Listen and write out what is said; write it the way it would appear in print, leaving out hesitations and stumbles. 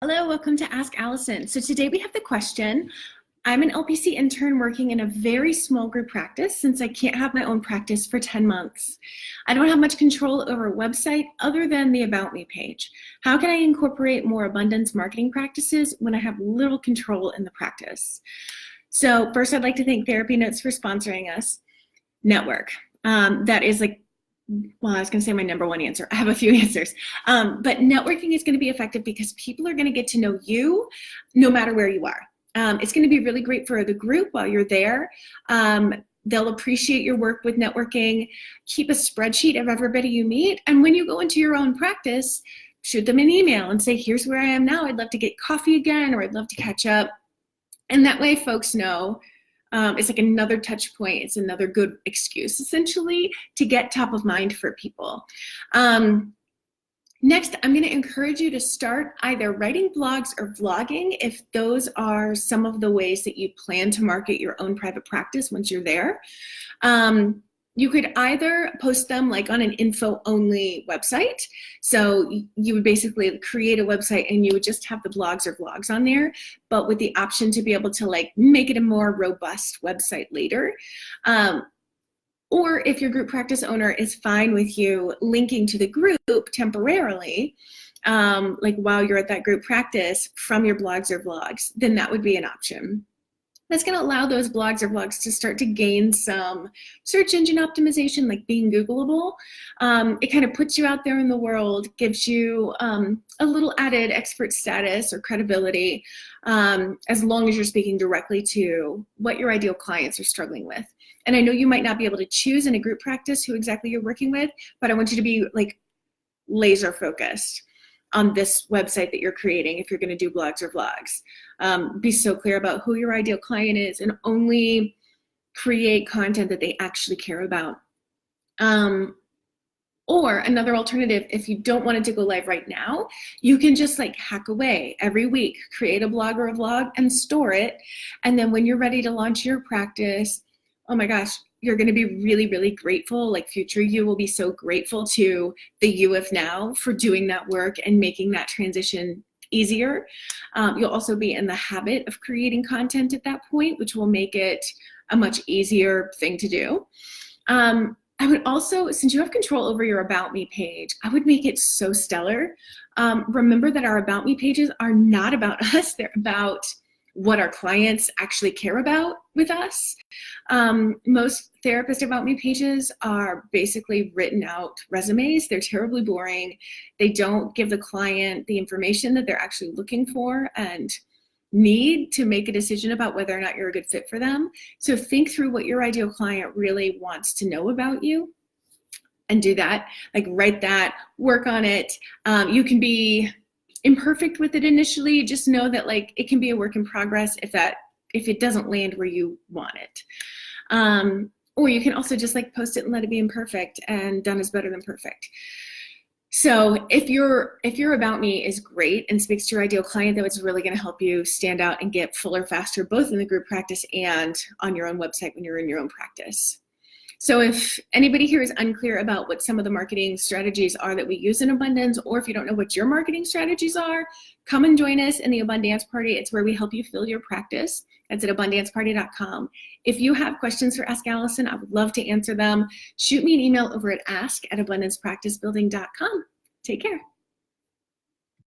Hello, welcome to Ask Allison. So today we have the question, I'm an LPC intern working in a very small group practice since I can't have my own practice for 10 months. I don't have much control over a website other than the About Me page. How can I incorporate more abundance marketing practices when I have little control in the practice? So first, I'd like to thank TherapyNotes for sponsoring us. Network. That is well, I was going to say my number one answer. I have a few answers. But networking is going to be effective because people are going to get to know you no matter where you are. It's going to be really great for the group while you're there. They'll appreciate your work with networking. Keep a spreadsheet of everybody you meet. And when you go into your own practice, shoot them an email and say, here's where I am now. I'd love to get coffee again, or I'd love to catch up. And that way folks know. It's like another touch point. It's another good excuse, essentially, to get top of mind for people. Next, I'm going to encourage you to start either writing blogs or vlogging if those are some of the ways that you plan to market your own private practice once you're there. You could either post them like on an info-only website. So you would basically create a website and you would just have the blogs or vlogs on there, but with the option to be able to like make it a more robust website later. Or if your group practice owner is fine with you linking to the group temporarily, like while you're at that group practice from your blogs or vlogs, then that would be an option. That's going to allow those blogs or vlogs to start to gain some search engine optimization, like being Googleable. It kind of puts you out there in the world, gives you a little added expert status or credibility, as long as you're speaking directly to what your ideal clients are struggling with. And I know you might not be able to choose in a group practice who exactly you're working with, but I want you to be like laser focused on this website that you're creating if you're going to do blogs or vlogs. Be so clear about who your ideal client is and only create content that they actually care about. Or another alternative, if you don't want it to go live right now, you can just like hack away every week, create a blog or a vlog and store it. And then when you're ready to launch your practice, oh my gosh, you're going to be really, really grateful. Like future you will be so grateful to the you of now for doing that work and making that transition easier. You'll also be in the habit of creating content at that point, which will make it a much easier thing to do. I would also, since you have control over your About Me page, I would make it so stellar. Remember that our About Me pages are not about us. They're about what our clients actually care about with us. Most therapist About Me pages are basically written out resumes. They're terribly boring. They don't give the client the information that they're actually looking for and need to make a decision about whether or not you're a good fit for them. So think through what your ideal client really wants to know about you and do that. Like write that, work on it. You can be imperfect with it initially. Just know that like it can be a work in progress if it doesn't land where you want it. Or you can also just like post it and let it be imperfect, and done is better than perfect. So if your About Me is great and speaks to your ideal client, though, it's really going to help you stand out and get fuller faster, both in the group practice and on your own website when you're in your own practice. So if anybody here is unclear about what some of the marketing strategies are that we use in Abundance, or if you don't know what your marketing strategies are, come and join us in the Abundance Party. It's where we help you fill your practice. That's at abundanceparty.com. If you have questions for Ask Allison, I would love to answer them. Shoot me an email over at ask@abundancepracticebuilding.com. Take care.